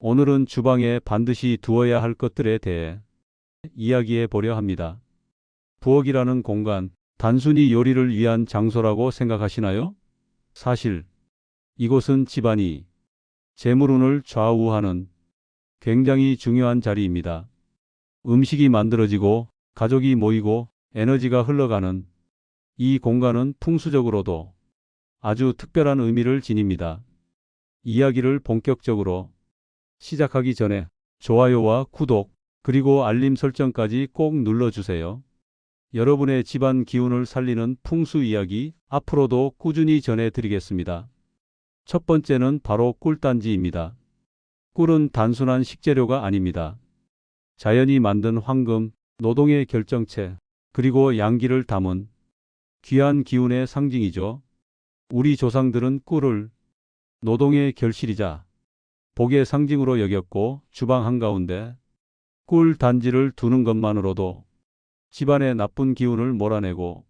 오늘은 주방에 반드시 두어야 할 것들에 대해 이야기해 보려 합니다. 부엌이라는 공간, 단순히 요리를 위한 장소라고 생각하시나요? 사실 이곳은 집안이 재물운을 좌우하는 굉장히 중요한 자리입니다. 음식이 만들어지고 가족이 모이고 에너지가 흘러가는 이 공간은 풍수적으로도 아주 특별한 의미를 지닙니다. 이야기를 본격적으로 시작하기 전에 좋아요와 구독, 그리고 알림 설정까지 꼭 눌러주세요. 여러분의 집안 기운을 살리는 풍수 이야기 앞으로도 꾸준히 전해드리겠습니다. 첫 번째는 바로 꿀단지입니다. 꿀은 단순한 식재료가 아닙니다. 자연이 만든 황금, 노동의 결정체, 그리고 양기를 담은 귀한 기운의 상징이죠. 우리 조상들은 꿀을 노동의 결실이자 복의 상징으로 여겼고, 주방 한가운데 꿀 단지를 두는 것만으로도 집안의 나쁜 기운을 몰아내고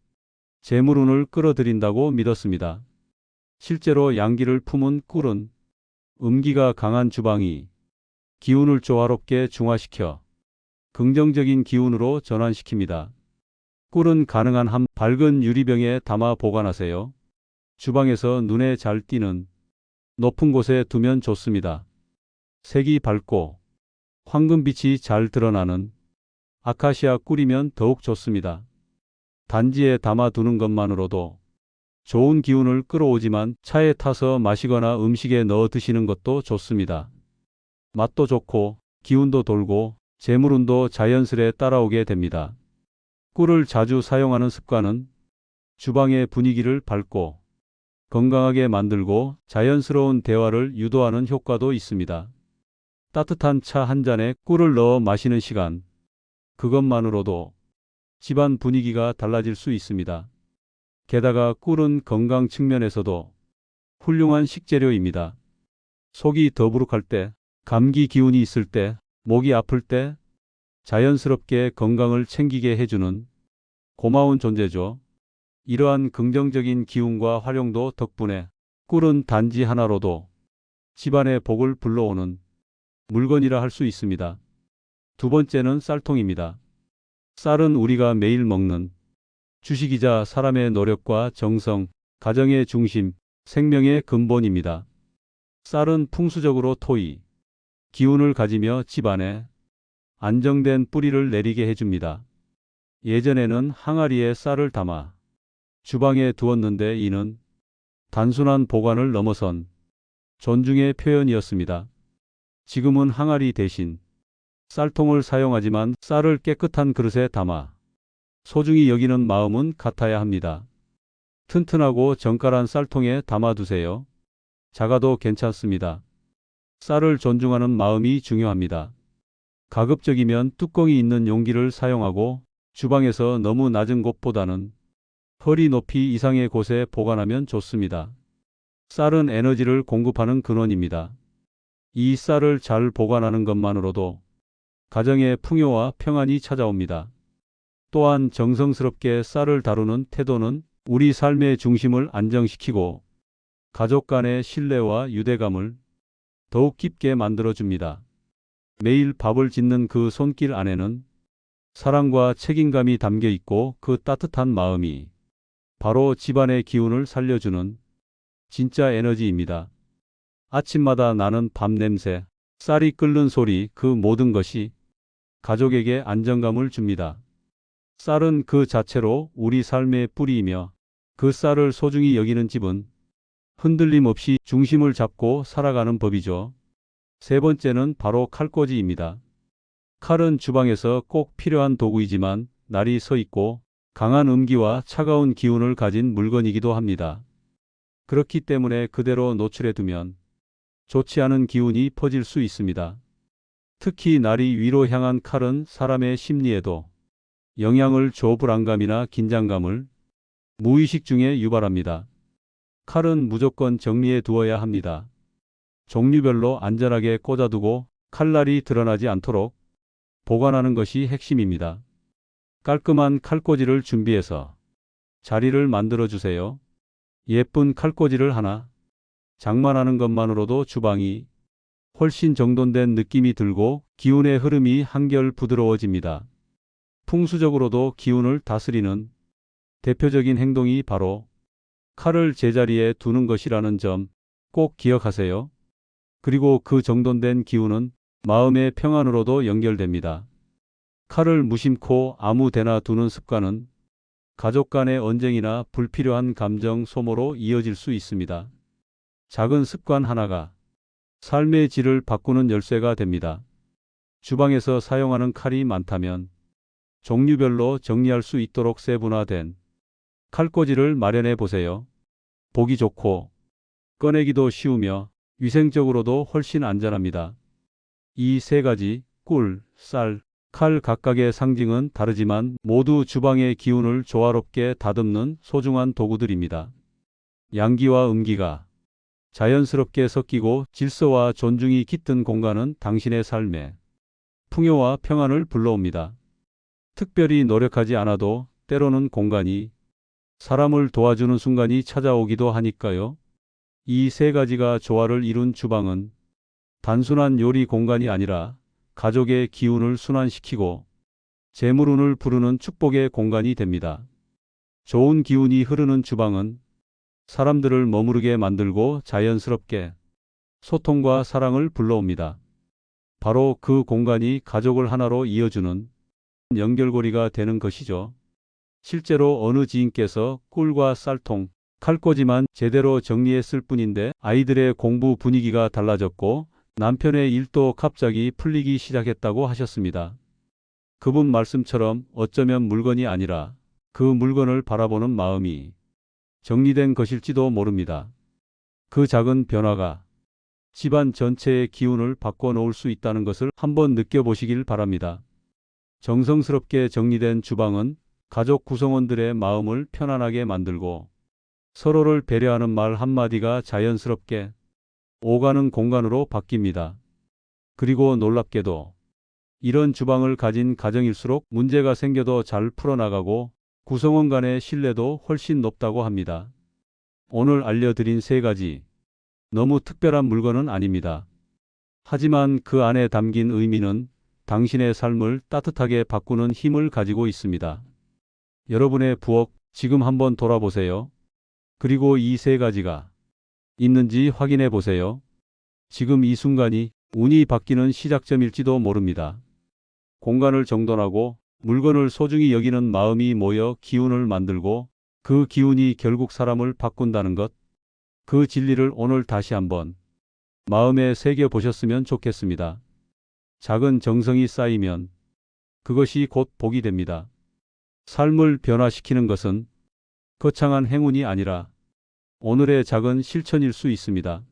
재물운을 끌어들인다고 믿었습니다. 실제로 양기를 품은 꿀은 음기가 강한 주방이 기운을 조화롭게 중화시켜 긍정적인 기운으로 전환시킵니다. 꿀은 가능한 한 밝은 유리병에 담아 보관하세요. 주방에서 눈에 잘 띄는 높은 곳에 두면 좋습니다. 색이 밝고 황금빛이 잘 드러나는 아카시아 꿀이면 더욱 좋습니다. 단지에 담아 두는 것만으로도 좋은 기운을 끌어오지만 차에 타서 마시거나 음식에 넣어 드시는 것도 좋습니다. 맛도 좋고 기운도 돌고 재물운도 자연스레 따라오게 됩니다. 꿀을 자주 사용하는 습관은 주방의 분위기를 밝고 건강하게 만들고 자연스러운 대화를 유도하는 효과도 있습니다. 따뜻한 차 한 잔에 꿀을 넣어 마시는 시간, 그것만으로도 집안 분위기가 달라질 수 있습니다. 게다가 꿀은 건강 측면에서도 훌륭한 식재료입니다. 속이 더부룩할 때, 감기 기운이 있을 때, 목이 아플 때 자연스럽게 건강을 챙기게 해주는 고마운 존재죠. 이러한 긍정적인 기운과 활용도 덕분에 꿀은 단지 하나로도 집안의 복을 불러오는 물건이라 할 수 있습니다. 두 번째는 쌀통입니다. 쌀은 우리가 매일 먹는 주식이자 사람의 노력과 정성, 가정의 중심, 생명의 근본입니다. 쌀은 풍수적으로 토의, 기운을 가지며 집안에 안정된 뿌리를 내리게 해줍니다. 예전에는 항아리에 쌀을 담아 주방에 두었는데 이는 단순한 보관을 넘어선 존중의 표현이었습니다. 지금은 항아리 대신 쌀통을 사용하지만 쌀을 깨끗한 그릇에 담아 소중히 여기는 마음은 같아야 합니다. 튼튼하고 정갈한 쌀통에 담아두세요. 작아도 괜찮습니다. 쌀을 존중하는 마음이 중요합니다. 가급적이면 뚜껑이 있는 용기를 사용하고 주방에서 너무 낮은 곳보다는 허리 높이 이상의 곳에 보관하면 좋습니다. 쌀은 에너지를 공급하는 근원입니다. 이 쌀을 잘 보관하는 것만으로도 가정의 풍요와 평안이 찾아옵니다. 또한 정성스럽게 쌀을 다루는 태도는 우리 삶의 중심을 안정시키고 가족 간의 신뢰와 유대감을 더욱 깊게 만들어줍니다. 매일 밥을 짓는 그 손길 안에는 사랑과 책임감이 담겨 있고, 그 따뜻한 마음이 바로 집안의 기운을 살려주는 진짜 에너지입니다. 아침마다 나는 밥 냄새, 쌀이 끓는 소리, 그 모든 것이 가족에게 안정감을 줍니다. 쌀은 그 자체로 우리 삶의 뿌리이며, 그 쌀을 소중히 여기는 집은 흔들림 없이 중심을 잡고 살아가는 법이죠. 세 번째는 바로 칼꽂이입니다. 칼은 주방에서 꼭 필요한 도구이지만 날이 서 있고 강한 음기와 차가운 기운을 가진 물건이기도 합니다. 그렇기 때문에 그대로 노출해 두면 좋지 않은 기운이 퍼질 수 있습니다. 특히 날이 위로 향한 칼은 사람의 심리에도 영향을 줘 불안감이나 긴장감을 무의식 중에 유발합니다. 칼은 무조건 정리해 두어야 합니다. 종류별로 안전하게 꽂아두고 칼날이 드러나지 않도록 보관하는 것이 핵심입니다. 깔끔한 칼꽂이를 준비해서 자리를 만들어 주세요. 예쁜 칼꽂이를 하나 장만하는 것만으로도 주방이 훨씬 정돈된 느낌이 들고 기운의 흐름이 한결 부드러워집니다. 풍수적으로도 기운을 다스리는 대표적인 행동이 바로 칼을 제자리에 두는 것이라는 점 꼭 기억하세요. 그리고 그 정돈된 기운은 마음의 평안으로도 연결됩니다. 칼을 무심코 아무 데나 두는 습관은 가족 간의 언쟁이나 불필요한 감정 소모로 이어질 수 있습니다. 작은 습관 하나가 삶의 질을 바꾸는 열쇠가 됩니다. 주방에서 사용하는 칼이 많다면 종류별로 정리할 수 있도록 세분화된 칼꽂이를 마련해 보세요. 보기 좋고 꺼내기도 쉬우며 위생적으로도 훨씬 안전합니다. 이 세 가지 꿀, 쌀, 칼 각각의 상징은 다르지만 모두 주방의 기운을 조화롭게 다듬는 소중한 도구들입니다. 양기와 음기가 자연스럽게 섞이고 질서와 존중이 깃든 공간은 당신의 삶에 풍요와 평안을 불러옵니다. 특별히 노력하지 않아도 때로는 공간이 사람을 도와주는 순간이 찾아오기도 하니까요. 이 세 가지가 조화를 이룬 주방은 단순한 요리 공간이 아니라 가족의 기운을 순환시키고 재물운을 부르는 축복의 공간이 됩니다. 좋은 기운이 흐르는 주방은 사람들을 머무르게 만들고 자연스럽게 소통과 사랑을 불러옵니다. 바로 그 공간이 가족을 하나로 이어주는 연결고리가 되는 것이죠. 실제로 어느 지인께서 꿀과 쌀통, 칼꽂이만 제대로 정리했을 뿐인데 아이들의 공부 분위기가 달라졌고 남편의 일도 갑자기 풀리기 시작했다고 하셨습니다. 그분 말씀처럼 어쩌면 물건이 아니라 그 물건을 바라보는 마음이 정리된 것일지도 모릅니다. 그 작은 변화가 집안 전체의 기운을 바꿔놓을 수 있다는 것을 한번 느껴보시길 바랍니다. 정성스럽게 정리된 주방은 가족 구성원들의 마음을 편안하게 만들고 서로를 배려하는 말 한마디가 자연스럽게 오가는 공간으로 바뀝니다. 그리고 놀랍게도 이런 주방을 가진 가정일수록 문제가 생겨도 잘 풀어나가고 구성원 간의 신뢰도 훨씬 높다고 합니다. 오늘 알려드린 세 가지 너무 특별한 물건은 아닙니다. 하지만 그 안에 담긴 의미는 당신의 삶을 따뜻하게 바꾸는 힘을 가지고 있습니다. 여러분의 부엌 지금 한번 돌아보세요. 그리고 이 세 가지가 있는지 확인해 보세요. 지금 이 순간이 운이 바뀌는 시작점일지도 모릅니다. 공간을 정돈하고 물건을 소중히 여기는 마음이 모여 기운을 만들고 그 기운이 결국 사람을 바꾼다는 것. 그 진리를 오늘 다시 한번 마음에 새겨 보셨으면 좋겠습니다. 작은 정성이 쌓이면 그것이 곧 복이 됩니다. 삶을 변화시키는 것은 거창한 행운이 아니라 오늘의 작은 실천일 수 있습니다.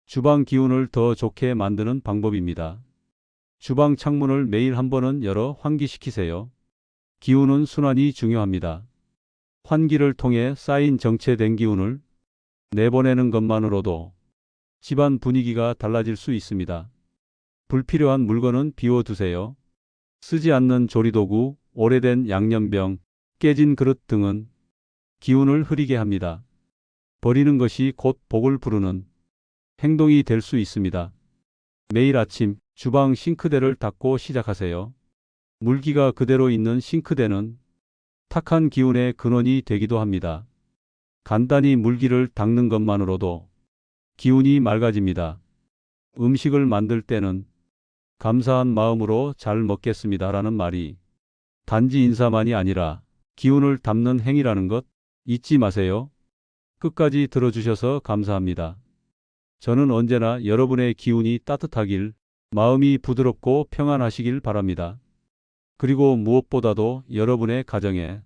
주방 기운을 더 좋게 만드는 방법입니다. 주방 창문을 매일 한 번은 열어 환기시키세요. 기운은 순환이 중요합니다. 환기를 통해 쌓인 정체된 기운을 내보내는 것만으로도 집안 분위기가 달라질 수 있습니다. 불필요한 물건은 비워두세요. 쓰지 않는 조리도구, 오래된 양념병, 깨진 그릇 등은 기운을 흐리게 합니다. 버리는 것이 곧 복을 부르는 행동이 될 수 있습니다. 매일 아침 주방 싱크대를 닦고 시작하세요. 물기가 그대로 있는 싱크대는 탁한 기운의 근원이 되기도 합니다. 간단히 물기를 닦는 것만으로도 기운이 맑아집니다. 음식을 만들 때는 감사한 마음으로 잘 먹겠습니다라는 말이 단지 인사만이 아니라 기운을 담는 행위라는 것 잊지 마세요. 끝까지 들어주셔서 감사합니다. 저는 언제나 여러분의 기운이 따뜻하길, 마음이 부드럽고 평안하시길 바랍니다. 그리고 무엇보다도 여러분의 가정에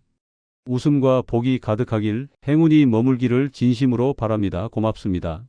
웃음과 복이 가득하길, 행운이 머물기를 진심으로 바랍니다. 고맙습니다.